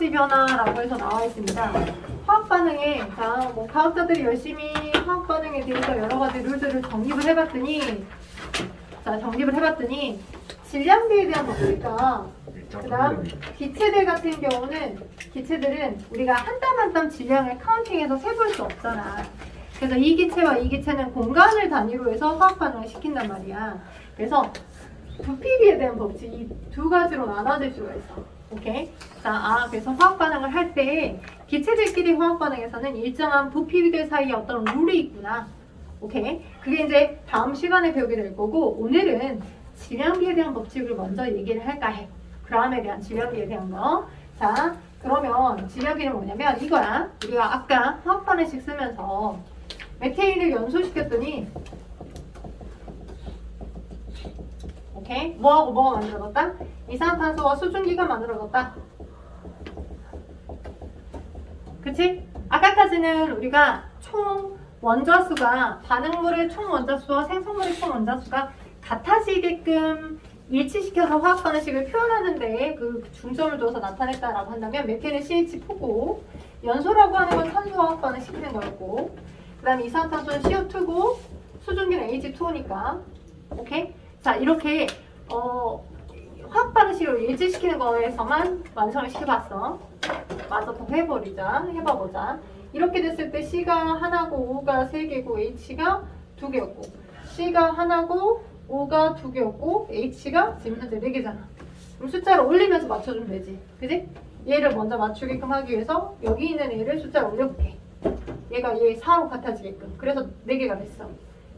변화라고 해서 나와 있습니다. 화학 반응에 뭐 과학자들이 열심히 화학 반응에 대해서 여러 가지 룰들을 정립을 해봤더니 질량비에 대한 법칙과 그다음 기체들 같은 경우는 기체들은 우리가 한 땀 한 땀 질량을 카운팅해서 세볼 수 없잖아. 그래서 이 기체와 이 기체는 공간을 단위로 해서 화학 반응을 시킨단 말이야. 그래서 부피비에 대한 법칙 이 두 가지로 나눠질 수가 있어. 오케이? 그래서 화학 반응을 할 때 기체들끼리 화학 반응에서는 일정한 부피비들 사이에 어떤 룰이 있구나. 오케이? 그게 이제 다음 시간에 배우게 될 거고 오늘은 질량비에 대한 법칙을 먼저 얘기를 할까 해. 그람에 대한 질량비에 대한 거. 자, 그러면 질량비는 뭐냐면 이거야. 우리가 아까 화학 반응식 쓰면서 메테인을 연소시켰더니 오케이? 뭐하고 뭐가 만들어졌다? 이산화탄소와 수증기가 만들어졌다. 그치? 아까까지는 우리가 총 원자수가 반응물의 총 원자수와 생성물의 총 원자수가 같아지게끔 일치시켜서 화학 반응식을 표현하는데 그 중점을 둬서 나타냈다라고 한다면 메테인은 CH4고 연소라고 하는 건 산소 화학 반응 시키는 거였고 그 다음에 이산화탄소는 CO2고 수증기는 H2O니까 오케이? 자 이렇게 화학 반응식을 일치시키는 거에서만 완성을 시켜봤어. 마저 더 해봐보자. 이렇게 됐을 때 C가 하나고 O가 3개고 H가 2개였고 C가 하나고 O가 2개였고 H가 지금 현재 4개잖아. 그럼 숫자를 올리면서 맞춰주면 되지. 그지? 얘를 먼저 맞추게끔 하기 위해서 여기 있는 얘를 숫자를 올려볼게. 얘가 얘 4로 같아지게끔. 그래서 4개가 됐어.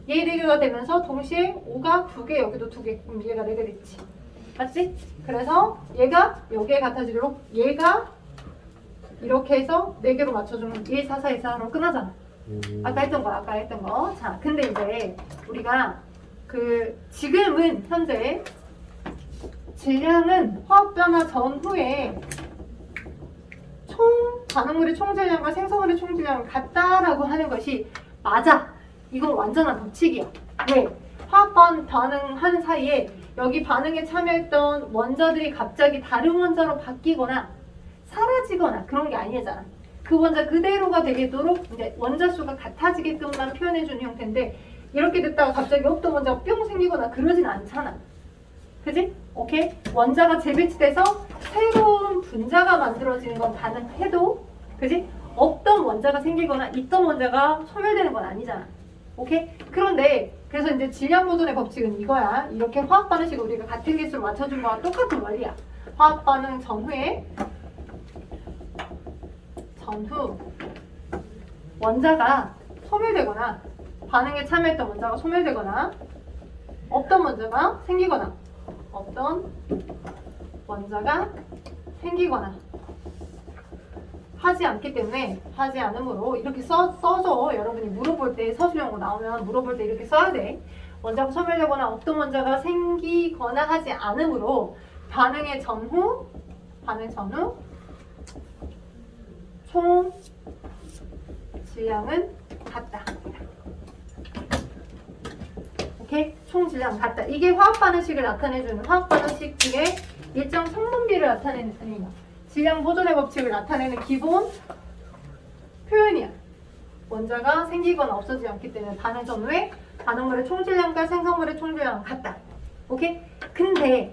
얘 4개가 되면서 동시에 O가 2개, 여기도 2개. 그럼 얘가 4개 됐지. 맞지? 그래서 얘가 여기에 같아지도록 얘가 이렇게 해서 4개로 맞춰주면 1, 4, 4, 2, 4로 끝나잖아. 아까 했던 거. 자, 근데 이제 우리가 지금은 현재 질량은 화학 변화 전후에 반응물의 총질량과 생성물의 총질량은 같다라고 하는 것이 맞아. 이건 완전한 법칙이야. 왜? 화학 반응하는 사이에 여기 반응에 참여했던 원자들이 갑자기 다른 원자로 바뀌거나 사라지거나 그런 게 아니잖아. 그 원자 그대로가 되도록 이제 원자 수가 같아지게끔만 표현해주는 형태인데 이렇게 됐다가 갑자기 없던 원자가 뿅 생기거나 그러진 않잖아. 그지? 오케이? 원자가 재배치돼서 새로운 분자가 만들어지는 건 가능해도 그지? 없던 원자가 생기거나 있던 원자가 소멸되는 건 아니잖아. 오케이? 그런데 그래서 이제 질량 보존의 법칙은 이거야. 이렇게 화학 반응식을 우리가 같은 개수로 맞춰준 거와 똑같은 원리야. 화학 반응 전후 원자가 소멸되거나 반응에 참여했던 원자가 소멸되거나 없던 원자가 생기거나 하지 않으므로 이렇게 써줘. 여러분이 물어볼 때 서술형으로 나오면 물어볼 때 이렇게 써야 돼. 원자가 소멸되거나 없던 원자가 생기거나 하지 않으므로 반응 전후 총 질량은 같다. 오케이? 총 질량은 같다. 이게 화학 반응식을 나타내주는 화학 반응식 중에 일정 성분비를 나타내는 질량 보존의 법칙을 나타내는 기본 표현이야. 원자가 생기거나 없어지지 않기 때문에 반응 전후에 반응물의 총질량과 생성물의 총질량은 같다. 오케이? 근데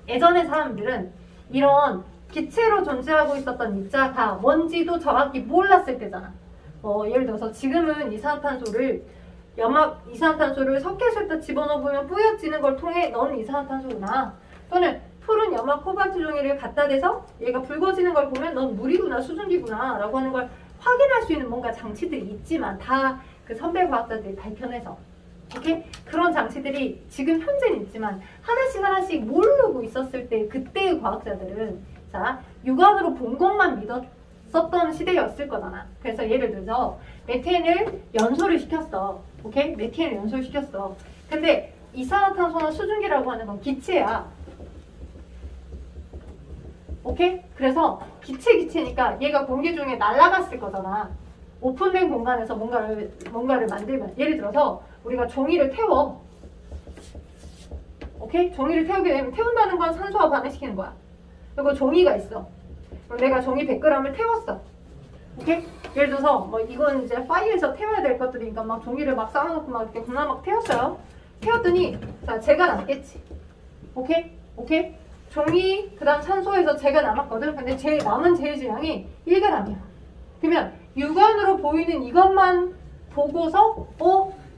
예전의 사람들은 이런 기체로 존재하고 있었던 입자가 뭔지도 정확히 몰랐을 때잖아. 예를 들어서 지금은 이산화탄소를 석회수에다 집어넣으면 뿌옇지는 걸 통해 너는 이산화탄소구나. 또는 푸른 염화 코발트 종이를 갖다 대서 얘가 붉어지는 걸 보면 넌 물이구나 수증기구나 라고 하는 걸 확인할 수 있는 뭔가 장치들이 있지만 다 그 선배 과학자들이 밝혀내서 오케이? 그런 장치들이 지금 현재는 있지만 하나씩 모르고 있었을 때 그때의 과학자들은 자 육안으로 본 것만 믿었었던 시대였을 거잖아. 그래서 예를 들어서 메테인을 연소를 시켰어. 오케이? 메테인을 연소를 시켰어. 근데 이산화탄소나 수증기라고 하는 건 기체야. 오케이? 그래서 기체니까 얘가 공기 중에 날아갔을 거잖아. 오픈된 공간에서 뭔가를 만들면 예를 들어서 우리가 종이를 태워. 오케이? 종이를 태우게 되면 태운다는 건 산소와 반응시키는 거야. 그리고 종이가 있어. 그럼 내가 종이 100g을 태웠어. 오케이? 예를 들어서 뭐 이건 이제 파일에서 태워야 될 것들이니까 막 종이를 막 쌓아놓고 막 이렇게 겁나 막 태웠어요. 태웠더니 자 제가 남겠지. 오케이? 오케이? 종이 그다음 산소에서 제가 남았거든. 근데 제 남은 제일질량이 1g이야. 그러면 육안으로 보이는 이것만 보고서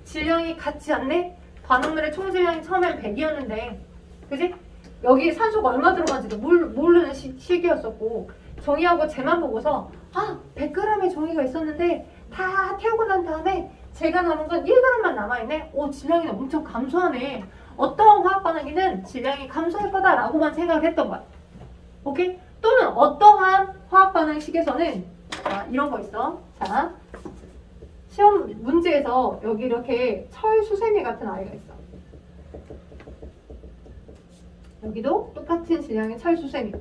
질량이 같지 않네? 반응물의 총질량이 처음엔 100이었는데 그지? 여기 산소가 얼마 들어간지도 모르는 시기였었고 종이하고 쟤만 보고서 100g의 종이가 있었는데 다 태우고 난 다음에 제가 남은 건 1g만 남아있네? 질량이 엄청 감소하네. 어떠한 화학 반응이든 질량이 감소할 거다라고만 생각을 했던 거야. 오케이? 또는 어떠한 화학 반응식에서는 이런 거 있어. 자, 시험 문제에서 여기 이렇게 철수세미 같은 아이가 있어. 여기도 똑같은 질량의 철수세미.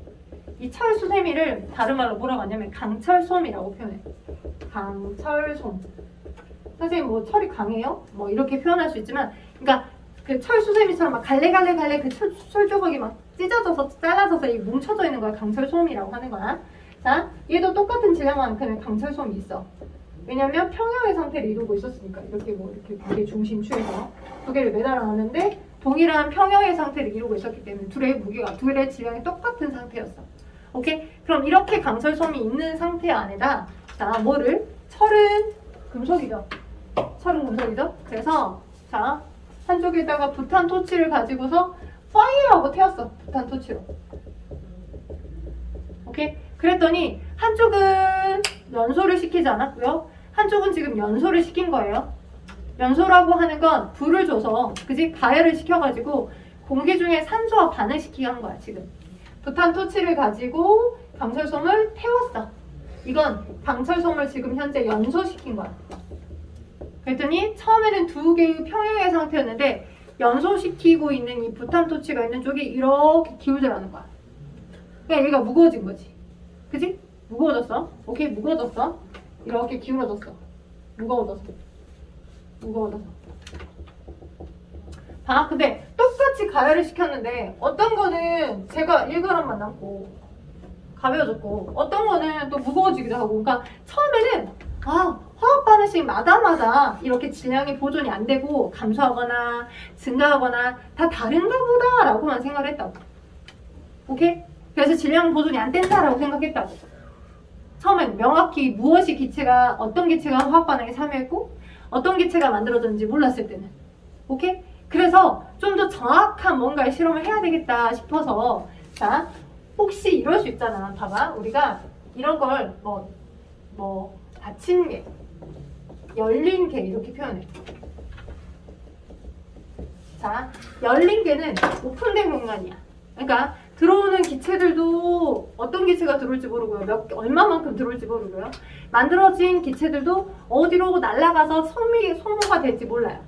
이 철수세미를 다른 말로 뭐라고 하냐면 강철솜이라고 표현해. 강철솜. 선생님 뭐 철이 강해요? 뭐 이렇게 표현할 수 있지만, 그러니까 그 철수세미처럼 막 갈래갈래 그 철 조각이 막 찢어져서 잘라져서 이 뭉쳐져 있는 거야. 강철솜이라고 하는 거야. 자, 얘도 똑같은 질량만큼의 강철솜이 있어. 왜냐면 평형의 상태를 이루고 있었으니까 이렇게 이렇게 중심 추에서 두 개를 매달아놨는데 동일한 평형의 상태를 이루고 있었기 때문에 둘의 질량이 똑같은 상태였어. 오케이? 그럼 이렇게 강철솜이 있는 상태 안에다 철은 금속이죠. 철은 금속이죠. 그래서 자 한쪽에다가 부탄 토치를 가지고서 파이어하고 태웠어. 부탄 토치로. 오케이? 그랬더니 한쪽은 연소를 시키지 않았고요. 한쪽은 지금 연소를 시킨 거예요. 연소라고 하는 건 불을 줘서 그지? 가열을 시켜가지고 공기 중에 산소와 반응시키게 한 거야 지금. 부탄 토치를 가지고 강철솜을 태웠어. 이건 강철솜을 지금 현재 연소시킨 거야. 그랬더니 처음에는 두 개의 평형의 상태였는데 연소시키고 있는 이 부탄 토치가 있는 쪽이 이렇게 기울더라는 거야. 그러니까 얘가 무거워진 거지. 그지? 무거워졌어. 오케이, 무거워졌어. 이렇게 기울어졌어. 무거워졌어. 근데 똑같이 가열을 시켰는데 어떤 거는 제가 1g만 남고 가벼워졌고 어떤 거는 또 무거워지기도 하고. 그러니까 처음에는 화학 반응식마다 이렇게 질량이 보존이 안 되고 감소하거나 증가하거나 다 다른가 보다 라고만 생각을 했다고. 오케이? 그래서 질량 보존이 안 된다라고 생각했다고. 처음엔 명확히 어떤 기체가 화학 반응에 참여했고 어떤 기체가 만들어졌는지 몰랐을 때는. 오케이? 그래서 좀 더 정확한 뭔가의 실험을 해야 되겠다 싶어서 자, 혹시 이럴 수 있잖아. 봐봐. 우리가 이런 걸 닫힌 게, 열린 게 이렇게 표현해. 자, 열린 게는 오픈된 공간이야. 그러니까 들어오는 기체들도 어떤 기체가 들어올지 모르고요. 얼마만큼 들어올지 모르고요. 만들어진 기체들도 어디로 날아가서 소모가 될지 몰라요.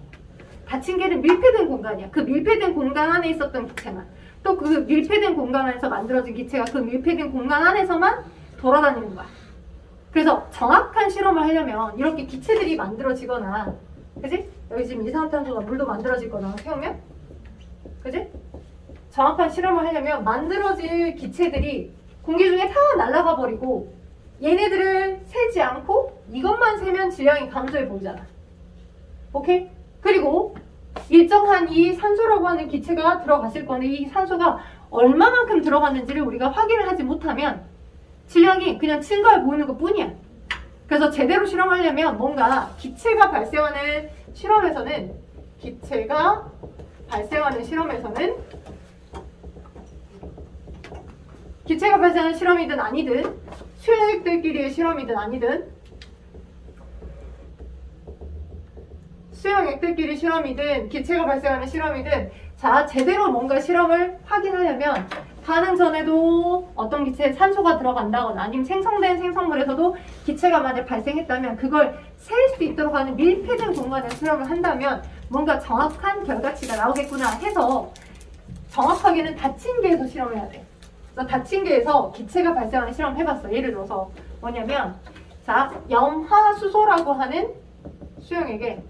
닫힌 게는 밀폐된 공간이야. 그 밀폐된 공간 안에 있었던 기체만. 또 그 밀폐된 공간 안에서 만들어진 기체가 그 밀폐된 공간 안에서만 돌아다니는 거야. 그래서 정확한 실험을 하려면 이렇게 기체들이 만들어지거나, 그지? 여기 지금 이산화탄소가 물도 만들어지거나 태우면, 그지? 정확한 실험을 하려면 만들어질 기체들이 공기 중에 다 날아가 버리고 얘네들을 세지 않고 이것만 세면 질량이 감소해 보이잖아. 오케이? 그리고 일정한 이 산소라고 하는 기체가 들어갔을 건데 이 산소가 얼마만큼 들어갔는지를 우리가 확인을 하지 못하면 질량이 그냥 증가해 보이는 것 뿐이야. 그래서 제대로 실험하려면 뭔가 기체가 발생하는 실험에서는 실험이든 아니든 수용액들끼리의 실험이든 아니든 수용액들끼리 실험이든 기체가 발생하는 실험이든 자, 제대로 뭔가 실험을 확인하려면 반응 전에도 어떤 기체에 산소가 들어간다거나 아니면 생성된 생성물에서도 기체가 만약 발생했다면 그걸 셀 수 있도록 하는 밀폐된 공간에서 실험을 한다면 뭔가 정확한 결과치가 나오겠구나 해서 정확하게는 닫힌 계에서 실험해야 돼. 그래서 닫힌 계에서 기체가 발생하는 실험을 해봤어. 예를 들어서 뭐냐면 자, 염화수소라고 하는 수용액에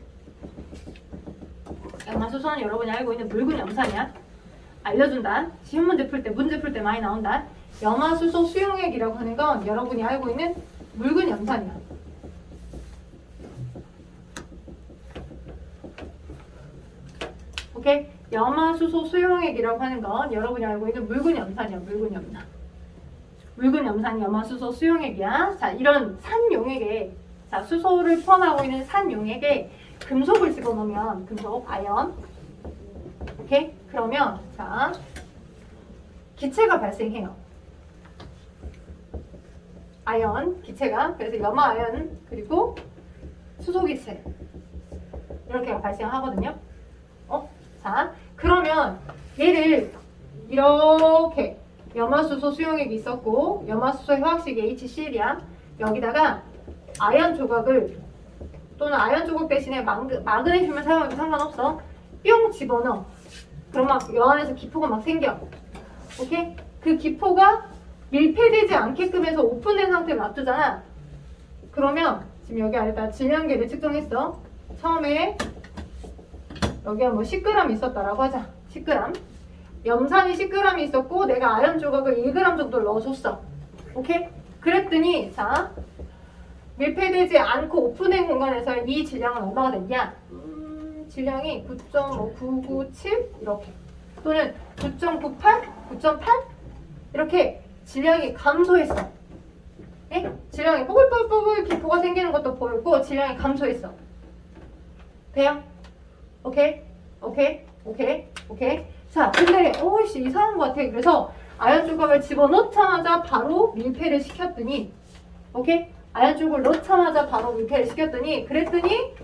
염화수소는 여러분이 알고 있는 묽은 염산이야. 알려준다. 시험 문제 풀 때 많이 나온다. 염화수소 수용액이라고 하는 건 여러분이 알고 있는 묽은 염산이야. 오케이? 염화수소 수용액이라고 하는 건 여러분이 알고 있는 묽은 염산이야. 묽은 염산. 묽은 염산이 염화수소 수용액이야. 자, 이런 산용액에, 자, 수소를 포함하고 있는 산용액에 금속을 집어넣으면, 금속, 아연. 오케이? 그러면, 자, 기체가 발생해요. 아연, 기체가. 그래서 염화아연, 그리고 수소기체. 이렇게 발생하거든요. 자, 그러면 얘를 이렇게 염화수소 수용액이 있었고, 염화수소의 화학식이 HCl이야. 여기다가 아연 조각을, 또는 아연 조각 대신에 마그네슘을 사용해도 상관없어. 뿅 집어넣어. 그럼 막 여 안에서 기포가 막 생겨. 오케이? 그 기포가 밀폐되지 않게끔 해서 오픈된 상태로 놔두잖아. 그러면 지금 여기 아래다 질량계를 측정했어. 처음에 여기가 뭐 10g 있었다라고 하자. 10g. 염산이 10g이 있었고 내가 아연 조각을 1g 정도를 넣어줬어. 오케이? 그랬더니 자, 밀폐되지 않고 오픈된 공간에서 이 질량은 얼마가 됐냐? 질량이 9.997 이렇게, 또는 9.98, 9.8 이렇게 질량이 감소했어. 네? 질량이 뽀글뽀글 기포가 생기는 것도 보이고 질량이 감소했어. 돼요? 오케이? 오케이? 오케이? 오케이? 자, 근데 오이씨 이상한 것 같아. 그래서 아연 조각을 집어넣자마자 바로 밀폐를 시켰더니, 오케이? 아연 조각을 넣자마자 바로 밀폐를 시켰더니, 그랬더니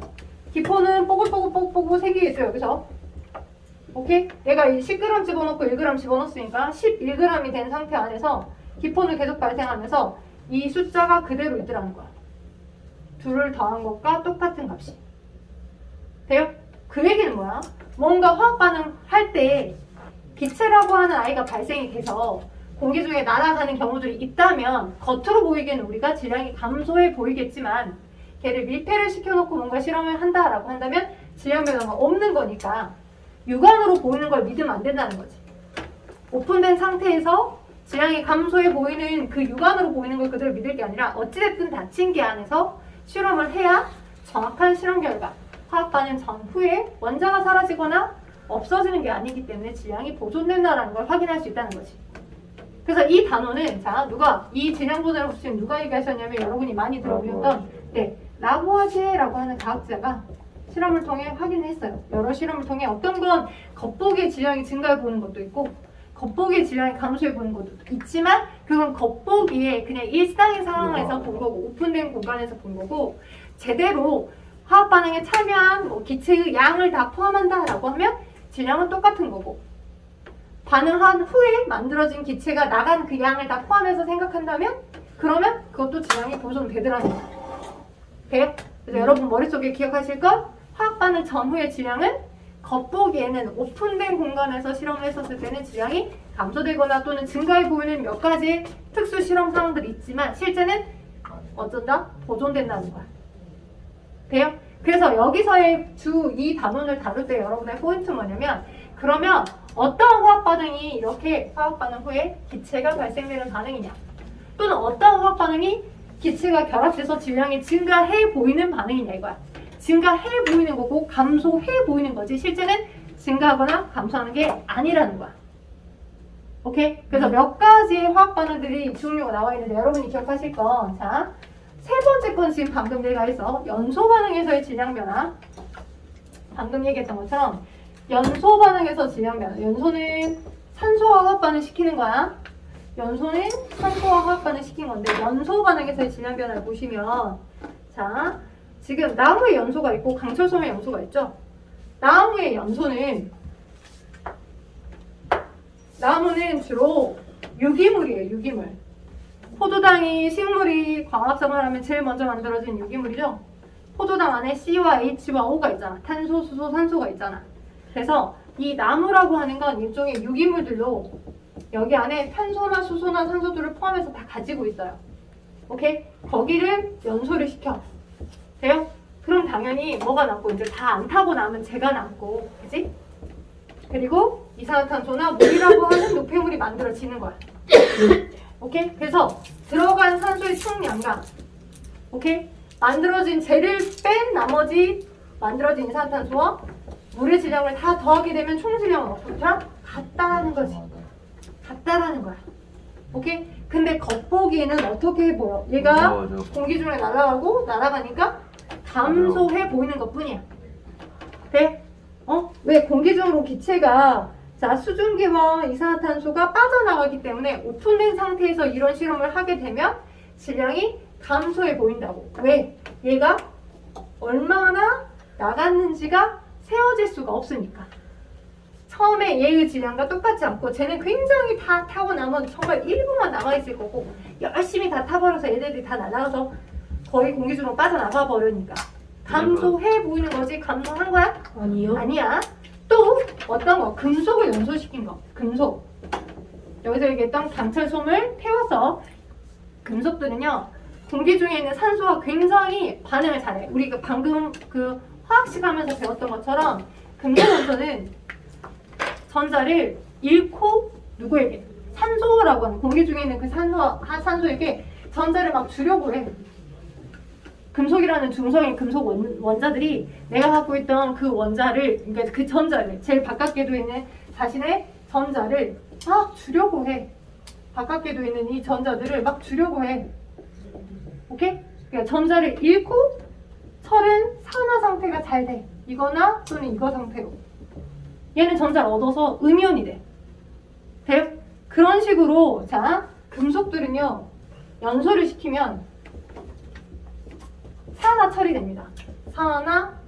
기포는 뽀글뽀글 생기게 있어요. 여기서. 오케이? 내가 이 10g 집어넣고 1g 집어넣었으니까 11g이 된 상태 안에서 기포는 계속 발생하면서 이 숫자가 그대로 있더라는 거야. 둘을 더한 것과 똑같은 값이. 돼요? 그 얘기는 뭐야? 뭔가 화학 반응 할 때 기체라고 하는 아이가 발생이 돼서 공기 중에 날아가는 경우들이 있다면 겉으로 보이기에는 우리가 질량이 감소해 보이겠지만 걔를 밀폐를 시켜놓고 뭔가 실험을 한다라고 한다면 질량 변화가 없는 거니까 육안으로 보이는 걸 믿으면 안 된다는 거지. 오픈된 상태에서 질량이 감소해 보이는 그 육안으로 보이는 걸 그대로 믿을 게 아니라 어찌됐든 닫힌 게 안에서 실험을 해야 정확한 실험 결과, 화학 반응 전후에 원자가 사라지거나 없어지는 게 아니기 때문에 질량이 보존된다는 걸 확인할 수 있다는 거지. 그래서 이 단어는 자, 누가 이 질량 보존을 지금 누가 얘기하셨냐면 여러분이 많이 들어보셨던 라보아제라고 하는 과학자가 실험을 통해 확인했어요. 여러 실험을 통해 어떤 건 겉보기에 질량이 증가해 보는 것도 있고 겉보기에 질량이 감소해 보는 것도 있지만 그건 겉보기에 그냥 일상의 상황에서 본 거고 오픈된 공간에서 본 거고 제대로 화학 반응에 참여한 뭐 기체의 양을 다 포함한다라고 하면 질량은 똑같은 거고 반응한 후에 만들어진 기체가 나간 그 양을 다 포함해서 생각한다면 그러면 그것도 질량이 보존되더라는 거예요. 돼요? 그래서 여러분 머릿속에 기억하실 건 화학 반응 전후의 질량은 겉보기에는 오픈된 공간에서 실험을 했었을 때는 질량이 감소되거나 또는 증가해 보이는 몇 가지 특수 실험 상황들이 있지만 실제는 어쩐다? 보존된다는 거야. 돼요? 그래서 여기서의 주 이 단원을 다룰 때 여러분의 포인트는 뭐냐면 그러면 어떤 화학 반응이 이렇게 화학 반응 후에 기체가 발생되는 반응이냐 또는 어떤 화학 반응이 기체가 결합돼서 질량이 증가해 보이는 반응이냐 이거야. 증가해 보이는 거고 감소해 보이는 거지 실제는 증가하거나 감소하는 게 아니라는 거야. 오케이? 그래서 몇 가지의 화학 반응들이 종류가 나와 있는데 여러분이 기억하실 건 자, 세 번째 건 지금 방금 내가 해서 연소 반응에서의 질량 변화 방금 얘기했던 것처럼 연소 반응에서 질량 변화 연소는 산소와 화학 반응 시키는 거야. 연소는 산소와 화학 반응 시킨 건데 연소 반응에서의 질량 변화를 보시면 자 지금 나무의 연소가 있고 강철솜의 연소가 있죠. 나무의 연소는 나무는 주로 유기물이에요. 유기물. 포도당이 식물이 광합성을 하면 제일 먼저 만들어진 유기물이죠. 포도당 안에 C와 H와 O가 있잖아. 탄소, 수소, 산소가 있잖아. 그래서 이 나무라고 하는 건 일종의 유기물들로 여기 안에 탄소나 수소나 산소들을 포함해서 다 가지고 있어요. 오케이? 거기를 연소를 시켜. 돼요? 그럼 당연히 뭐가 남고 이제 다 안 타고 나면 재가 남고, 그지? 그리고 이산화탄소나 물이라고 하는 노폐물이 만들어지는 거야. 오케이? 그래서 들어간 산소의 총량과 오케이? 만들어진 젤을 뺀 나머지 만들어진 이산화탄소와 물의 질량을 다 더하게 되면 총 질량은 어떻다? 같다라는 거지. 같다라는 거야. 오케이? 근데 겉보기에는 어떻게 보여? 얘가 공기 중에 날아가고 날아가니까 감소해 보이는 것 뿐이야. 돼? 왜 공기 중으로 기체가 자 수증기와 이산화탄소가 빠져나가기 때문에 오픈된 상태에서 이런 실험을 하게 되면 질량이 감소해 보인다고. 왜? 얘가 얼마나 나갔는지가 세워질 수가 없으니까. 처음에 얘의 질량과 똑같지 않고 쟤는 굉장히 다 타고 나면 정말 일부만 남아있을 거고 열심히 다 타버려서 얘네들이 다 날아가서 거의 공기 중으로 빠져나가 버리니까 감소해 보이는 거지. 감소한 거야? 아니요. 아니야. 또 어떤 거? 금속을 연소시킨 거. 금속. 여기서 얘기했던 강철솜을 태워서 금속들은요 공기 중에 있는 산소와 굉장히 반응을 잘해. 우리가 방금 그 화학식 하면서 배웠던 것처럼 금속 원소는 전자를 잃고 누구에게? 산소라고 하는 공기 중에 있는 그 산소에게 전자를 막 주려고 해. 금속이라는 중성인 금속 원자들이 내가 갖고 있던 그 원자를, 그러니까 그 전자를, 제일 바깥에도 있는 자신의 전자를 막 주려고 해. 바깥에도 있는 이 전자들을 막 주려고 해. 오케이? 그러니까 전자를 잃고 철은 산화 상태가 잘 돼. 이거나 또는 이거 상태로. 얘는 전자를 얻어서 음이온이 돼. 돼요? 그런 식으로 자 금속들은요 연소를 시키면 산화 처리됩니다. 산화나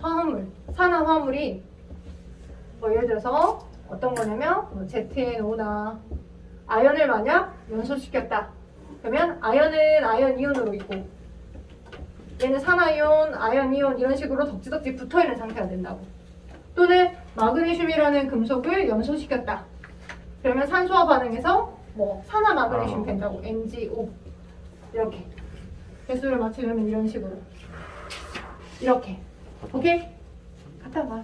화합물, 산화 화합물이 뭐 예를 들어서 어떤 거냐면 뭐 ZNO나 아연을 만약 연소시켰다. 그러면 아연은 아연 이온으로 있고 얘는 산화이온, 아연 이온 이런 식으로 덕지덕지 붙어있는 상태가 된다고. 또는 마그네슘이라는 금속을 연소시켰다. 그러면 산소와 반응해서 뭐 산화 마그네슘 된다고. MgO 이렇게 개수를 맞추려면 이런 식으로 이렇게. 오케이? 갔다 와.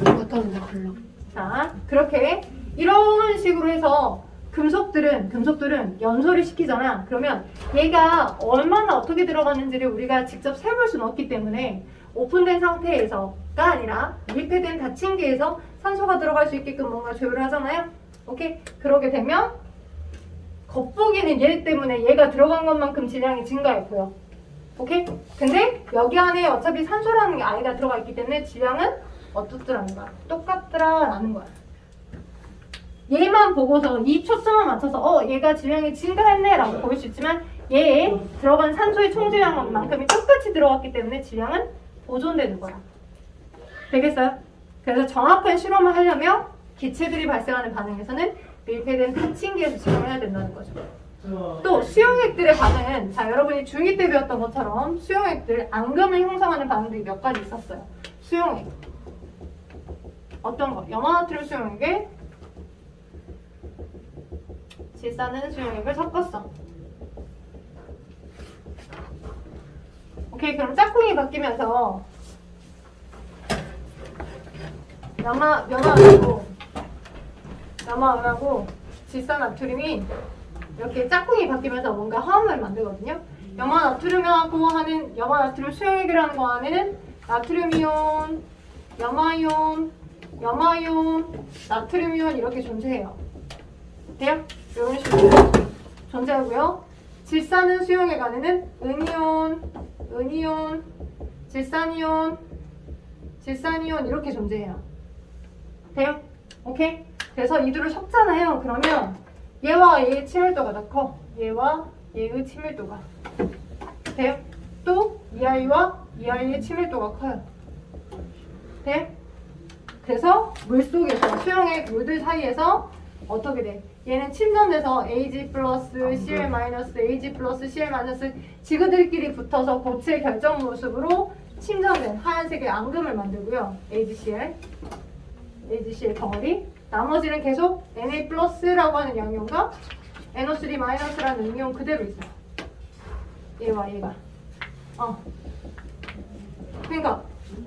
갔다 온다 걸러. 자 그렇게 이런 식으로 해서 금속들은 연소를 시키잖아. 그러면 얘가 얼마나 어떻게 들어가는지를 우리가 직접 세볼 수는 없기 때문에 오픈된 상태에서가 아니라 밀폐된 닫힌 계에서 산소가 들어갈 수 있게끔 뭔가 조율을 하잖아요. 오케이? 그러게 되면 겉보기는 얘 때문에 얘가 들어간 것만큼 질량이 증가해 보여. 오케이? 근데 여기 안에 어차피 산소라는 게 아예가 들어가 있기 때문에 질량은 어떻더라는 거야? 똑같더라라는 거야. 얘만 보고서 이 초점을 맞춰서 얘가 질량이 증가했네 라고 볼 수 있지만 얘에 들어간 산소의 총질량만큼이 똑같이 들어갔기 때문에 질량은 보존되는 거야. 되겠어요? 그래서 정확한 실험을 하려면 기체들이 발생하는 반응에서는 밀폐된 닫힌 계에서 실험을 해야 된다는 거죠. 또 수용액들의 반응은 자 여러분이 중2 때 배웠던 것처럼 수용액들 앙금을 형성하는 반응들이 몇 가지 있었어요. 수용액 어떤 거? 염화나트륨 수용액에 질산은 수용액을 섞었어. 오케이, 그럼 짝꿍이 바뀌면서 염화하고 질산나트륨이 이렇게 짝꿍이 바뀌면서 뭔가 화합물을 만들거든요. 염화나트륨 수용액이라는 거 안에는 나트륨이온, 염화이온, 나트륨이온 이렇게 존재해요. 돼요? 이런 식으로 존재하고요. 질산은 수용액 안에는 은이온, 질산이온 이렇게 존재해요. 돼요? 오케이? 그래서 이들을 섞잖아요. 그러면 얘와 얘의 친밀도가 더 커. 얘와 얘의 친밀도가. 돼요? 또 이 아이와 이 아이의 친밀도가 커요. 돼요? 그래서 물속에서 수용액 물들 사이에서 어떻게 돼? 얘는 침전돼서 Ag 플러스 Cl 마이너스 Ag 플러스 Cl 마이너스 지그들끼리 붙어서 고체 결정 모습으로 침전된 하얀색의 앙금을 만들고요. AgCl 덩어리. 나머지는 계속 Na 플러스라고 하는 양이온과 NO3 마이너스라는 음이온 그대로 있어요. 얘와 얘가. 그러니까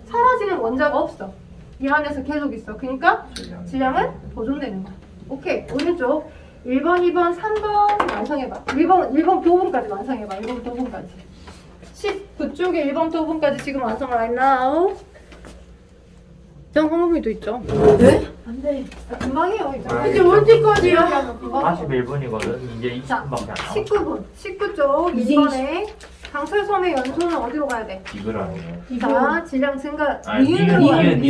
사라지는 원자가 없어. 이 안에서 계속 있어. 그러니까 질량은 보존되는 거야. 오케이. 오른쪽 1번, 2번, 3번 완성해봐. 1번 도분까지 완성해봐. 1번 도분까지. 19쪽에 1번 도분까지 지금 완성 right now. 이정 성분도 있죠. 네? 안 돼. 금방이에요. 이제. 아, 이제 언제까지야? 41분이거든. 이제 자, 20분밖에 안 남았어. 19분. 19쪽 이제 2번에 강철섬의 연소는 어디로 가야 돼? 이거라네. 자, 질량 증가. 아, 니은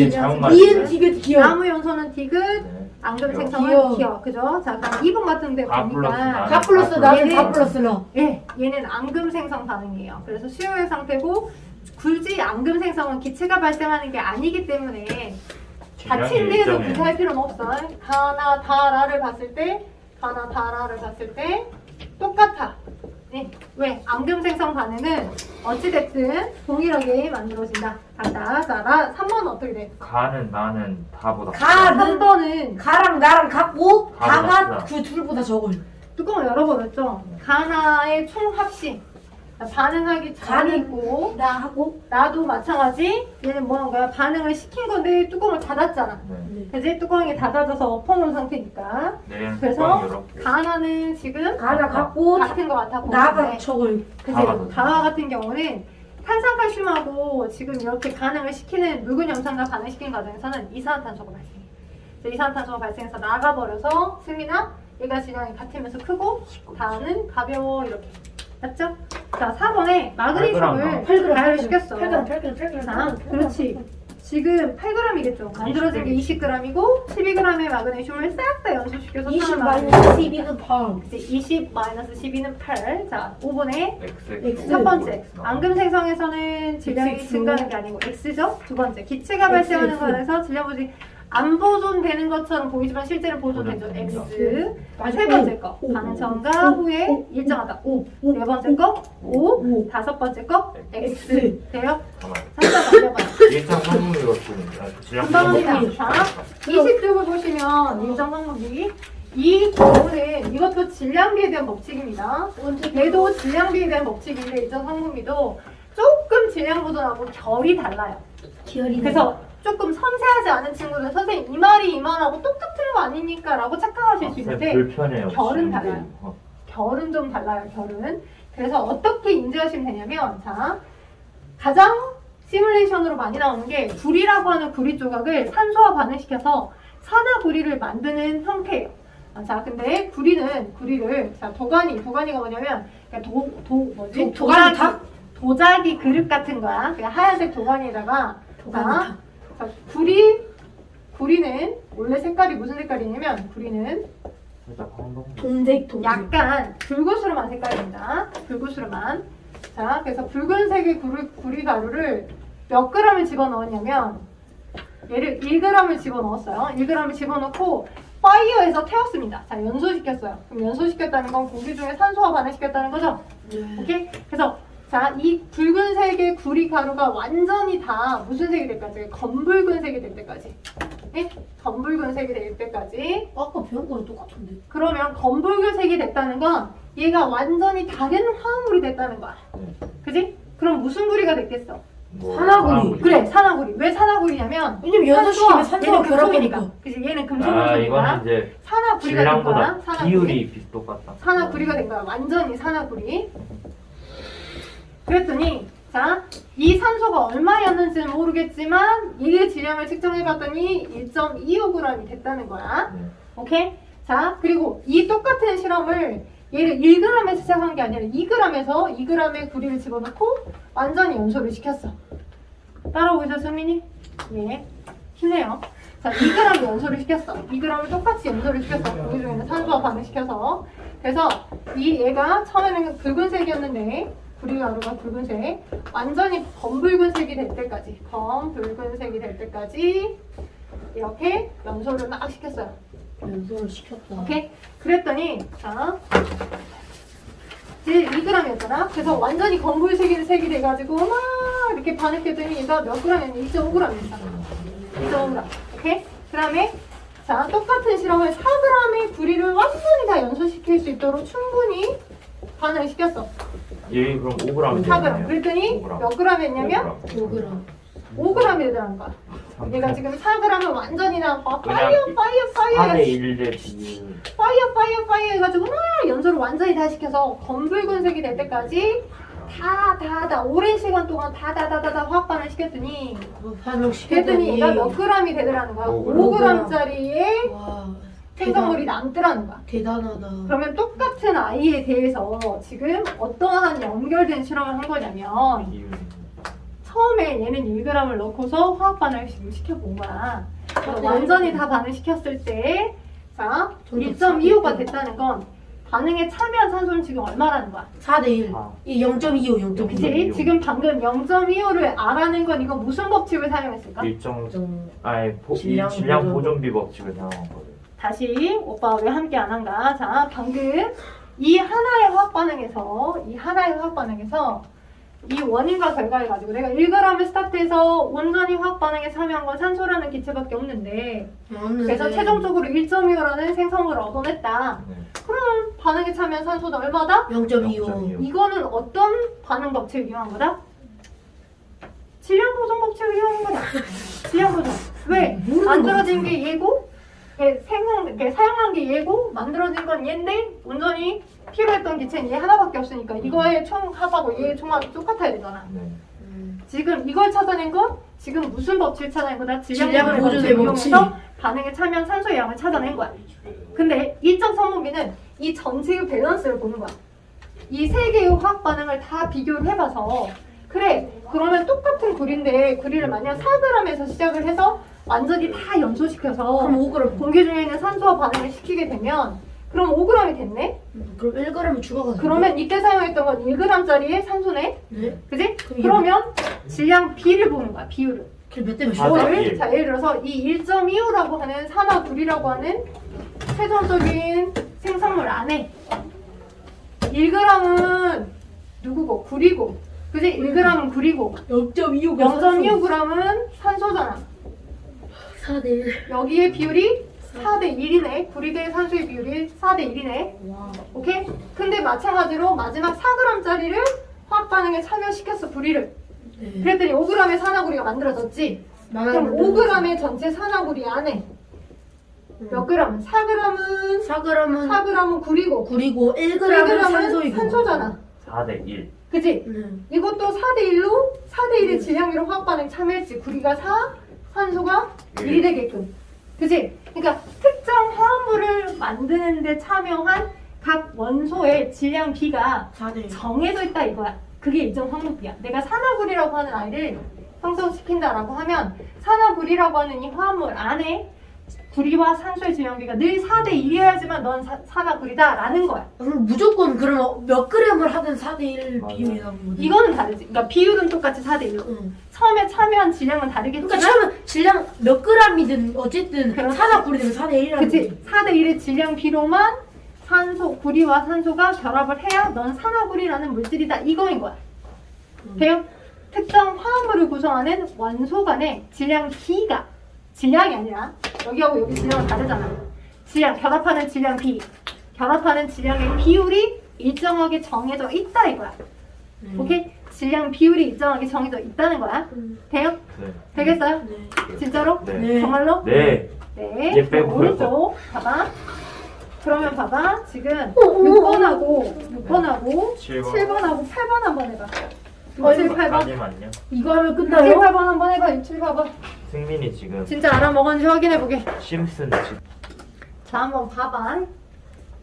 잘못 말했네. 니은 디귿 기억. 나무 연소는 디귿, 네. 앙금 기억. 생성은 기억. 그죠? 자, 그럼 2번 같은데 가 플러스 보니까 나. 다 플러스 나는 얘는- 다 플러스 너. 예, 얘는 앙금 생성 반응이에요. 그래서 수요의 상태고 굳이 앙금 생성은 기체가 발생하는 게 아니기 때문에 같이 인대해서 구사할 필요는 없어. 가나 다라를 봤을 때 똑같아. 네. 왜? 앙금 생성 반응은 어찌됐든 동일하게 만들어진다. 같다. 자, 나 3번은 어떻게 돼? 가는 나는 다보다 가는 3번은 가랑 나랑 같고 가보다 다가 크다. 그 둘보다 적을. 뚜껑을 열어버렸죠? 가나의 총합식. 반응하기 전에 있고 나 하고. 나도 마찬가지. 얘는 뭐 하는 거야? 반응을 시킨 건데 뚜껑을 닫았잖아. 네. 그지? 뚜껑이 닫아져서 엎어놓은 상태니까. 네. 그래서 이렇게. 가나는 지금 가나 같고 같은 거 같아 나가 보이는데, 적을. 그지? 다가 다와 같은 경우는 탄산칼슘하고 지금 이렇게 반응을 시키는 묽은 염산과 반응시키는 과정에서는 이산화탄소가 발생해. 그래서 이산화탄소가 발생해서 나가버려서 승민아 얘가 질량이 같으면서 크고 다는 가벼워 이렇게. 맞죠? 자, 4번에 마그네슘을 8g 가열시켰어. 8g. 자, 그렇지. 지금 8g이겠죠. 만들어진 게 20g이고 12g의 마그네슘을 싹 다 연소시켜서 20 사는 마이너스 12는 8. 이제 20 마이너스 12는 8. 자, 5번에 X. 첫 번째, 앙금 생성에서는 질량이 X. 증가하는 게 아니고 X죠. 두 번째, 기체가 X, 발생하는 X. 거라서 질량 보지 안 보존되는 것처럼 보이지만 실제로 보존되죠. 보존됩니다. X. 맞아. 세 번째 거, 오. 반응 전과 오. 후에 오. 일정하다. 오. 네 번째 거, 5. 오. 다섯 번째 거, X. X. 돼요? 잠깐만. 살짝 넘겨봐요. 일정 성분이가 좀 질량 금방입니다. 자, 20쪽을 보시면 일정 항목이 이 경우는 이것도 질량비에 대한 법칙입니다. 얘도 질량비에 대한 법칙인데 일정 항목이도 조금 질량 보존하고 결이 달라요. 기열이. 그래서 조금 섬세하지 않은 친구들 선생님 이 말이 이 말하고 똑같은 거 아닙니까? 라고 착각하실 수 있는데 불편해요. 결은 질량이. 달라요. 결은 좀 달라요. 결은. 그래서 어떻게 인지하시면 되냐면 자 가장 시뮬레이션으로 많이 나오는 게 구리라고 하는 구리 조각을 산소와 반응시켜서 산화구리를 만드는 형태예요. 자 근데 구리를 자 도가니가 뭐냐면 그러니까 도가니탕? 도자기 그릇 같은 거야. 그냥 하얀색 도가니에다가 도가니탕. 자, 구리는 원래 색깔이 무슨 색깔이냐면 구리는 살짝 황동. 동색. 약간 붉으스름한 색깔입니다. 붉으스름한. 자, 그래서 붉은색의 구리 가루를 몇 g을 집어넣었냐면 얘를 1g을 집어넣었어요. 1g을 집어넣고 파이어에서 태웠습니다. 자, 연소시켰어요. 그럼 연소시켰다는 건 공기 중에 산소와 반응시켰다는 거죠? 네. 오케이? 그래서 자, 이 붉은색의 구리 가루가 완전히 다 무슨 색이 될 때까지? 검붉은색이 될 때까지. 네? 검붉은색이 될 때까지. 아까 배운 거랑 똑같은데. 그러면 검붉은색이 됐다는 건 얘가 완전히 다른 화합물이 됐다는 거야. 네. 그지? 그럼 무슨 구리가 됐겠어? 뭐, 산화구리. 그래, 산화구리. 왜 산화구리냐면 왜냐면 연소시키면 산소가 얘는 결합되니까. 금속이니까. 그치? 얘는 아 금속이니까. 이거는 이제 산화구리가 된 거야. 질량보다 산화구리. 비율이 똑같다. 산화구리가 된 거야. 완전히 산화구리. 그랬더니 자, 이 산소가 얼마였는지는 모르겠지만 이게 질량을 측정해봤더니 1.25g이 됐다는 거야. 네. 오케이? 자, 그리고 이 똑같은 실험을 얘를 1g에서 시작한 게 아니라 2g에서 2g의 구리를 집어넣고 완전히 연소를 시켰어. 따라오고 승민이? 예. 힘내요. 자, 2g 연소를 시켰어. 2g을 똑같이 연소를 시켰어. 구리 중에는 산소와 반응시켜서. 그래서 얘가 처음에는 붉은색이었는데 구리 가루가 붉은색, 완전히 검붉은색이 될 때까지, 검붉은색이 될 때까지 이렇게 연소를 막 시켰어요. 연소를 시켰다. 오케이? 그랬더니 자 이제 2g이었잖아. 그래서 완전히 검붉은색이 돼가지고 막 이렇게 반응했더니 얘가 몇 g이었니? 2.5g이었어. 2.5g. 오케이? 그 다음에 자 똑같은 실험을 4g의 구리를 완전히 다 연소시킬 수 있도록 충분히 반응을 시켰어. 얘 그럼 5g 4g. 그랬더니 몇 g이었냐면 5g. 5g이 되더라는 거야. 얘가 지금 4g은 완전히 나 그냥 파이어 4대 1대 비율. 파이어 해가지고 막 연소를 완전히 다 시켜서 검붉은색이 될 때까지 다 오랜 시간 동안 다 화학 반응을 시켰더니 그랬더니 얘가 몇 g이 되더라는 거야. 5g짜리의 와 생성물이 남더라는 거야. 대단하다. 그러면 똑같은 아이에 대해서 지금 어떠한 연결된 실험을 한 거냐면 비율. 처음에 얘는 1g을 넣고서 화학 반응을 지금 시켜본 거야. 그래서 완전히 다 반응시켰을 때 자, 1.25가 됐다는 건 반응에 참여한 산소는 지금 얼마라는 거야? 4대1. 아. 이 0.25, 0.25. 그치? 지금 방금 0.25를 알아낸 건 이거 무슨 법칙을 사용했을까? 일정 좀 질량 보존. 보존비 법칙을 사용한 거예요. 다시 오빠 왜 함께 안 한가? 자, 방금 이 하나의 화학 반응에서 이 원인과 결과를 가지고 내가 1g을 스타트해서 온전히 화학 반응에 참여한 건 산소라는 기체밖에 없는데 그래서 최종적으로 1.25라는 생성물을 얻어냈다. 네. 그럼 반응에 참여한 산소는 얼마다? 0.25. 이거는 어떤 반응 법칙을 이용한 거다? 질량 보존 법칙을 이용한 거다. 질량 보존. 왜? 만들어진 게 얘고 사용한 게 얘고 만들어진 건 얘인데 온전히 필요했던 기체는 얘 하나밖에 없으니까 이거의 총 합하고 얘의 총합이 똑같아야 되잖아. 네. 지금 이걸 찾아낸 건 지금 무슨 법칙을 찾아낸 거다? 질량 질량 보존의 보존의 법칙을 법칙. 이용해서 반응에 참여한 산소의 양을 찾아낸 거야. 근데 일정 성분비는 이 전체의 밸런스를 보는 거야. 이 세 개의 화학 반응을 다 비교를 해봐서 그래 그러면 똑같은 구리인데 구리를 만약 4g에서 시작을 해서 완전히 다 연소시켜서 그럼 5g. 공기 중에 있는 산소와 반응을 시키게 되면 그럼 5g이 됐네? 그럼 1g을 추가가 그러면 이때 사용했던 건 1g짜리의 산소네? 네? 그지? 그럼 그러면 질량 B를 보는 거야, 비율을. 그럼 몇 대 몇이야? 아, 네. 이거를 자 예를 들어서 이 1.25라고 하는 산화구리라고 하는 최종적인 생성물 안에 1g은 누구고? 구리고 그지? 1g은 구리고 0.25가 0.25g은 산소잖아. 4대1. 여기에 비율이 4대 1이네. 구리 대 산소의 비율이 4대 1이네. 와. 오케이? 근데 마찬가지로 마지막 4g짜리를 화학 반응에 참여시켰어, 구리를. 네. 그랬더니 5g의 산화구리가 만들어졌지. 그럼 5g의 전체 산화구리 안에 몇 g은? 4g은 4g은 구리고 구리고 1g은 1g은 산소이고. 산소잖아. 4대 1. 그치? 이것도 4대 1로 4대 1의 질량비로 화학 반응 참여했지. 구리가 4, 산소가 1이 되게끔. 그치? 그러니까 특정 화합물을 만드는데 참여한 각 원소의 질량 B가 4대1. 정해져 있다 이거야. 그게 일정 성분비야. 내가 산화구리라고 하는 아이를 형성시킨다라고 하면 산화구리라고 하는 이 화합물 안에 구리와 산소의 질량비가 늘 4대 1이어야지만 넌 산화구리다라는 거야. 그럼 무조건 그러면 몇 g을 하든 4대1 맞아. 비율이 나오는 거지. 이거는 다르지. 그러니까 비율은 똑같이 4대 1로. 응. 처음에 참여한 질량은 다르겠지만 그러니까 처음에 질량 몇 g이든 어쨌든 그렇지. 산화구리 되면 4대1이라는 그치? 4대 1의 질량 비로만 구리와 산소가 결합을 해야 넌 산화구리라는 물질이다 이거인 거야. 돼요? 특정 화합물을 구성하는 원소 간의 질량 B가 질량이 아니라 여기하고 여기 질량은 다르잖아. 결합하는 질량 B, 결합하는 질량의 비율이 일정하게 정해져 있다 이거야. 오케이? 질량 비율이 일정하게 정해져 있다는 거야. 돼요? 네. 되겠어요? 네. 진짜로? 네. 네. 정말로? 네. 네. 얘 빼고 오른쪽 봐봐. 그러면 봐봐. 지금 6번하고 7번. 7번하고 8번 한번 해봐. 7, 8번. 아니만요. 이거 하면 7, 끝나요? 8번 한번 해봐. 6, 7, 8번. 승민이 지금 진짜 알아먹었는지 확인해보게. 심슨 지금 자, 한번 봐봐.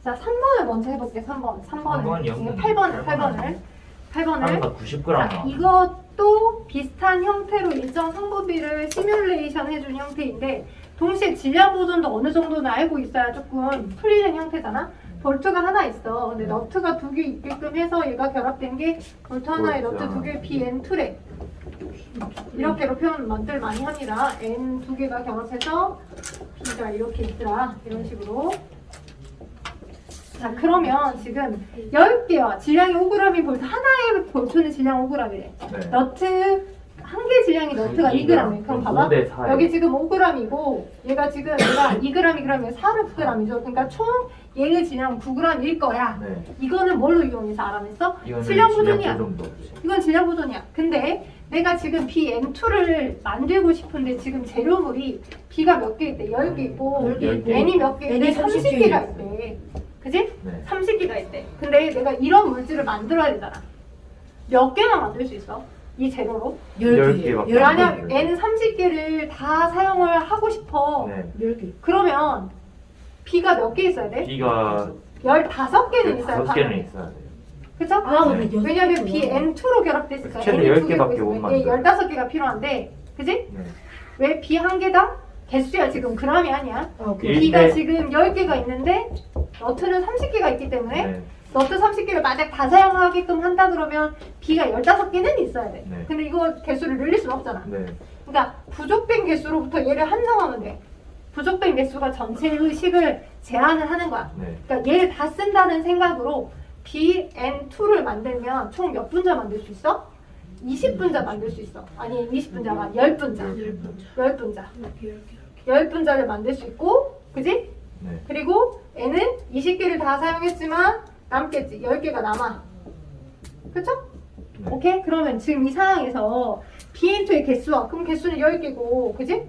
자, 3번을 먼저 해볼게. 3번을. 3번이요? 8번을. 하루가 90g 자, 나와. 이것도 비슷한 형태로 일정 성분비를 시뮬레이션 해준 형태인데 동시에 질량 보존도 어느 정도는 알고 있어야 조금 풀리는 형태잖아. 볼트가 하나 있어. 근데 너트가 2개 있게끔 해서 얘가 결합된 게 볼트 하나에 너트 2개 BN2래. 이렇게로 표현들 많이 합니다. N 2개가 결합해서 B가 이렇게 있더라. 이런 식으로. 자, 그러면 지금 10개와 질량이 5g인 볼트, 하나의 볼트는 질량 5g이래. 네. 너트, 한 개 질량이 너트가 2g이래. 그럼 봐봐. 5대 4. 여기 지금 5g이고, 얘가 2g이라면 4,9g이죠. 그러니까 총 얘의 질량 9g일 거야. 네. 이거는 뭘로 이용해서 알아냈어? 이거는 질량 보존이야. 보존도 없지. 이건 질량 보존이야. 근데 내가 지금 BN2를 만들고 싶은데 지금 재료물이 B가 몇 개 있대? 10개 있고 10개 있고, N이 몇 개 있대? N이 30개가 있대. 그지? 네. 30개가 있대. 근데 내가 이런 물질을 만들어야 되잖아. 몇 개나 만들 수 있어? 이 재료로? 10개밖에 만약 안 돼. N 30개를 다 사용을 하고 싶어. 네. 10개. 그러면 B가 몇 개 있어야 돼? B가 15개는 있어야 5개는 돼. 있어야 돼요. 그쵸? 아, 근데 여섯 왜냐면 개구나. BN2로 결합됐으니까 최대 N이 10개밖에 못 만들어요. 15개가 필요한데 그지? 네. 왜 B 한 개당? 개수야 지금 그람이 아니야. 아, 오케이. 일 B가 대- 지금 10개가 있는데 너트는 30개가 있기 때문에 네. 너트 30개를 만약 다 사용하게끔 한다 그러면 B가 15개는 있어야 돼. 네. 근데 이거 개수를 늘릴 수는 없잖아. 네. 그러니까 부족된 개수로부터 얘를 한정하면 돼. 부족된 개수가 전체의 식을 제한을 하는 거야. 네. 그러니까 얘를 다 쓴다는 생각으로 BN2를 만들면 총 몇 분자 만들 수 있어? 20분자 만들 수 있어. 아니 20분자가 10분자. 10분자. 10분자를 만들 수 있고 그지? 네. 그리고 N은 20개를 다 사용했지만 남겠지. 10개가 남아. 그쵸? 네. 오케이? 그러면 지금 이 상황에서 BN2의 개수와 그럼 개수는 10개고 그지?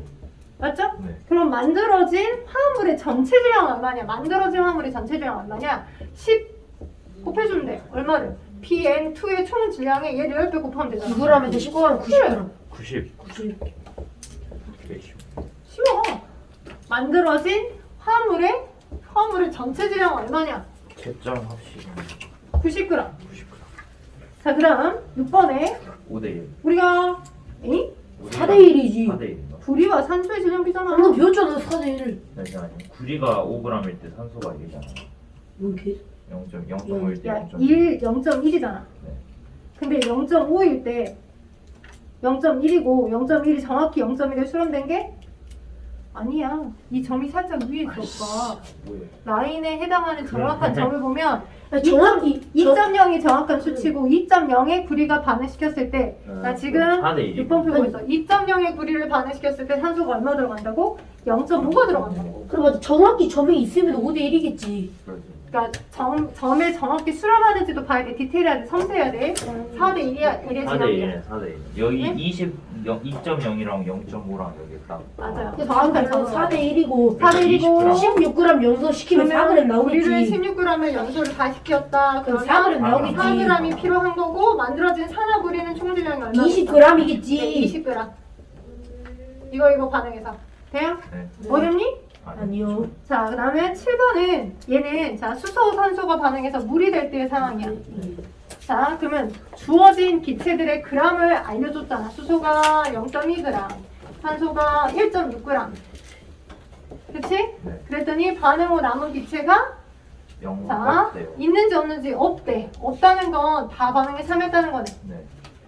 맞죠? 네. 그럼 만들어진 화합물의 전체 질량은 얼마냐? 만들어진 화합물의 전체 질량은 얼마냐? 10 곱해주면 돼. 얼마를? BN2의 총 질량에 얘를 10배 곱하면 되잖아. 9g에서 19g 90g. 90. 90. 쉬워. 만들어진 화합물의 전체 질량은 얼마냐? 채점 합시 90g. 90g. 자, 그럼 6번에 5대1. 우리가 에이? 4대1이지. 4대1인가? 구리와 산소의 질량 비잖아. 방금 배웠잖아, 4대1을. 잠시만요. 구리가 5g일 때 산소가 1이잖아요. 뭔 개? 0.1대 야, 0.1. 0.1이잖아. 네. 근데 0.5일 때 0.1이고 0.1이 정확히 0.1에 수렴된 게 아니야. 이 점이 살짝 위에 있었어. 뭐예요? 라인에 해당하는 정확한 점을 보면 아, 정확히 2.0이 정확한 수치고 2.0에 구리가 반응시켰을 때 나 지금 4대1. 6번 표고 있어. 2.0에 구리를 반응시켰을 때 산소가 얼마 들어간다고? 0.5가 들어간다고. 그럼 정확히 점이 있으면 5대1이겠지. 그러니까 점에 정확히 수렴하는지도 봐야 돼. 디테일해야 돼. 섬세해야 돼. 4대 1이야. 1의 질량이야. 4대1이네. 4대1. 여기 네? 2.0이랑 0.5랑 여기 딱. 맞아요. 정확한 점 정확한 4대1이고 4대1이고 16g 용서시키면 4g 우리를 나오겠지. 16g을 연소를 다 시켰다. 그럼 그러면 4g 나오겠지. 4g이 필요한 거고 만들어진 산화구리는 총 질량이 얼마? 20g이겠지. 네, 20g. 이거 반응해서 돼요? 네. 어렵니? 아니요. 자, 그다음에 7번은 얘는 자 수소 산소가 반응해서 물이 될 때의 상황이야. 자, 그러면 주어진 기체들의 g을 알려줬잖아. 수소가 0.2g, 산소가 1.6g. 그치? 네. 그랬더니 반응 후 남은 기체가 0 자, 없대요. 있는지 없는지 없대. 없다는 건 다 반응에 참여했다는 거네. 네.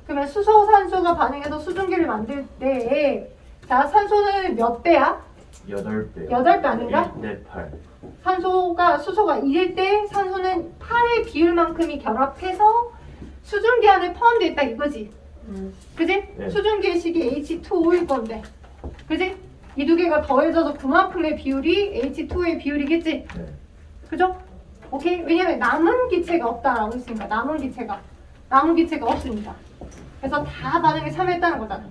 그러면 수소, 산소가 반응해서 수증기를 만들 때 자, 산소는 몇 배야? 8배요. 8배 아닌가? 1대 8. 수소가 1일 때 산소는 8의 비율만큼이 결합해서 수증기 안에 포함되어 있다 이거지. 그지? 네. 수증기의 식이 H2O일 건데. 그지? 이 두 개가 더해져서 그만큼의 비율이 H2의 비율이겠지? 네. 그죠? 오케이? 왜냐면 남은 기체가 없다라고 했으니까. 남은 기체가 없으니까. 그래서 다 반응에 참여했다는 거잖아.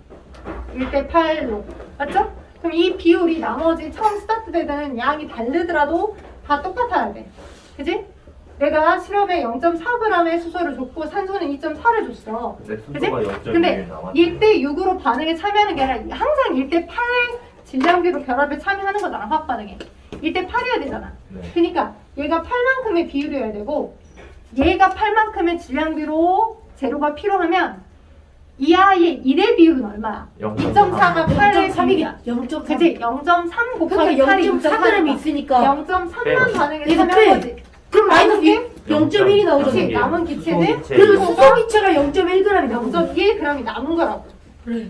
1대 8로. 맞죠? 그럼 이 비율이 나머지 처음 스타트 되는 양이 다르더라도 다 똑같아야 돼. 그지? 내가 실험에 0.4g의 수소를 줬고 산소는 2.4를 줬어. 근데 그지? 수소가 0.1 근데 남았죠. 1대 6으로 반응에 참여하는 게 아니라 항상 1대 8의 질량비로 결합에 참여하는 거잖아. 화학 반응에. 1대 8이어야 되잖아. 네. 그러니까 얘가 8만큼의 비율이어야 되고 얘가 8만큼의 질량비로 재료가 필요하면 이 아이의 1의 비율은 얼마야? 2.4가 8의 0.3이겠. 3이야. 0.3. 그치? 0.3 곱하기 그러니까 8이 0.4g이 있으니까. 0.3만 반응에 이거 참여한 빼. 거지. 그럼 마이너스 0.1이 나오잖아. 그치? 남은 기체는 그래서 수소 기체가 0.1g이 나오죠. 0.1g이 남은 거라고. 그래.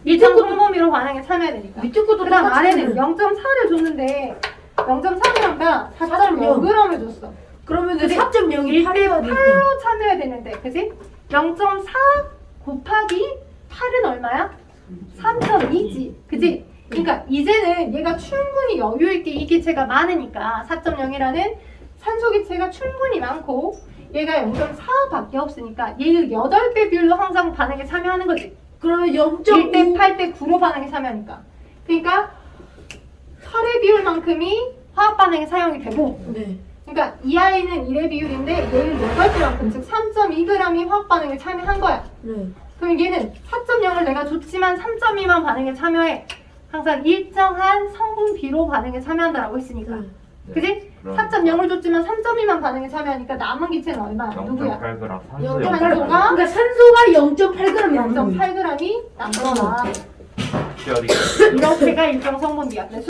1.3범위로 반응에 참여해야 되니까. 밑에 것도 그 다음 똑같이 아래는 하면. 0.4를 줬는데 0.4g과 4.0g을 줬어. 그러면 그치? 4.0이 8이어야 되니까. 8로 참여해야 되는데, 그지? 0.4 곱하기 8은 얼마야? 3.2지, 그지? 그러니까 이제는 얘가 충분히 여유 있게 이 기체가 많으니까 4.0이라는 산소 기체가 충분히 많고 얘가 0.4밖에 없으니까 얘를 8배 비율로 항상 반응에 참여하는 거지. 그러면 1대 0.5 8대 9로 반응에 참여하니까. 그러니까 8의 비율만큼이 화학 반응에 사용이 되고, 네. 그러니까 이 아이는 1의 비율인데 얘를 8배만큼, 즉 3.2g이 화학 반응에 참여한 거야. 네. 그럼 얘는 4.0을 내가 줬지만 3.2만 반응에 참여해. 항상 일정한 성분비로 반응에 참여한다라고 했으니까. 네. 그지? 그럼 4.0을 줬지만 3.2만 반응에 참여하니까 남은 기체는 얼마야? 누구야? 0.8g 산소 0.8g. 산소가 그러니까 산소가 0.8g이 남는 거예요. 0.8g이 남거나 뼈리 이렇게가 일정 성분비야.